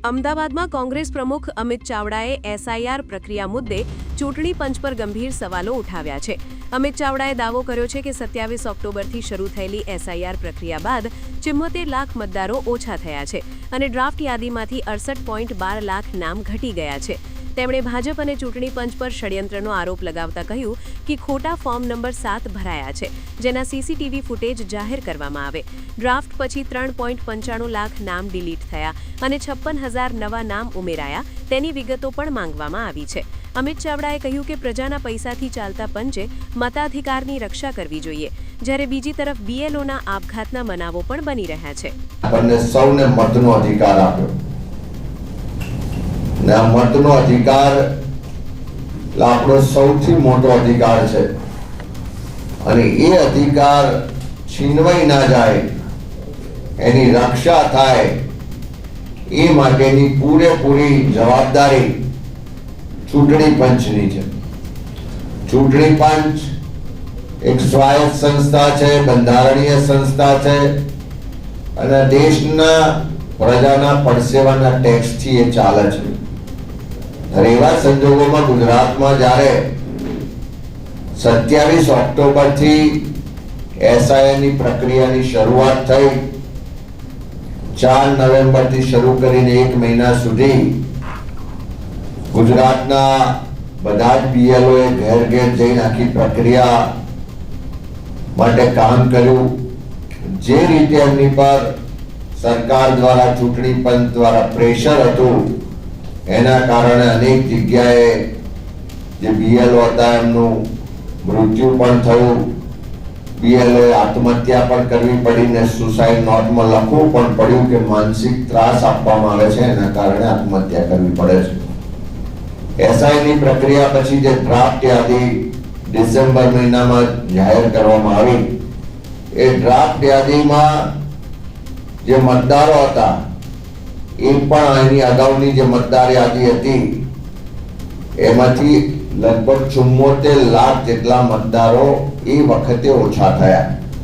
અમદાવાદમાં કોંગ્રેસ પ્રમુખ અમિત ચાવડાએ એસઆઈઆર પ્રક્રિયા મુદ્દે ચૂંટણી પંચ પર ગંભીર સવાલો ઉઠાવ્યા છે। અમિત ચાવડાએ દાવો કર્યો છે કે 27 ઓક્ટોબરથી શરૂ થયેલી એસઆઈઆર પ્રક્રિયા બાદ 74 લાખ મતદારો ઓછા થયા છે અને ડ્રાફ્ટ યાદીમાંથી 68.12 લાખ નામ ઘટી ગયા છે। તેમણે ભાજપ અને ચૂંટણી પંચ પર ષડયંત્રનો આરોપ લગાવતા કહ્યું કે ખોટા ફોર્મ નંબર 7 ભરાયા છે, જેના સીસીટીવી ફૂટેજ જાહેર કરવામાં આવે। ડ્રાફ્ટ પછી 3.95 લાખ નામ ડિલીટ થયા અને 56,000 નવા નામ ઉમેરાયા, તેની વિગતો પણ માંગવામાં આવી છે। અમિત ચાવડાએ કહ્યું કે પ્રજાના પૈસાથી ચાલતા પંચે મતાધિકારની રક્ષા કરવી જોઈએ, જ્યારે બીજી તરફ બીએલઓના આપઘાતના બનાવો પણ બની રહ્યા છે। આપણને સૌને મતનો અધિકાર આપ્યો ને આ મતનો અધિકાર આપણો સૌથી મોટો અધિકાર છે અને એ અધિકાર છીનવાઈ ના જાય, એની રક્ષા થાય, એ માટેની પૂરેપૂરી જવાબદારી ચૂંટણી પંચની છે। ચૂંટણી પંચ એક સ્વાયત્ત સંસ્થા છે, બંધારણીય સંસ્થા છે અને દેશના પ્રજાના પરસેવાના ટેક્સથી એ ચાલે છે। અને એવા સંજોગોમાં ગુજરાતમાં જ્યારે 27 ઓક્ટોબરથી એસઆઈઆરની પ્રક્રિયાની શરૂઆત થઈ, 4 નવેમ્બરથી શરૂ કરીને 1 મહિના સુધી ગુજરાતના બધા જ બીએલઓએ ઘેર ઘેર જઈને આખી પ્રક્રિયા માટે કામ કર્યું। જે રીતે એમની પર સરકાર દ્વારા, ચૂંટણી પંચ દ્વારા પ્રેશર હતું, એના કારણે અનેક જગ્યાએ જે બીએલઓ હતા એમનું મૃત્યુ પણ થયું, બીએલઓએ આત્મહત્યા પણ કરવી પડી ને સુસાઇડ નોટમાં લખવું પણ પડ્યું કે માનસિક ત્રાસ આપવામાં આવે છે, એના કારણે આત્મહત્યા કરવી પડે છે। એસઆઈની પ્રક્રિયા પછી જે ડ્રાફ્ટ યાદી ડિસેમ્બર મહિનામાં જાહેર કરવામાં આવી, એ ડ્રાફ્ટ યાદીમાં જે મતદારો હતા એ પણ એની અગાઉની જે મતદાર યાદી હતી એમાંથી લગભગ 74 લાખ જેટલા મતદારો એ વખતે ઓછા થયા।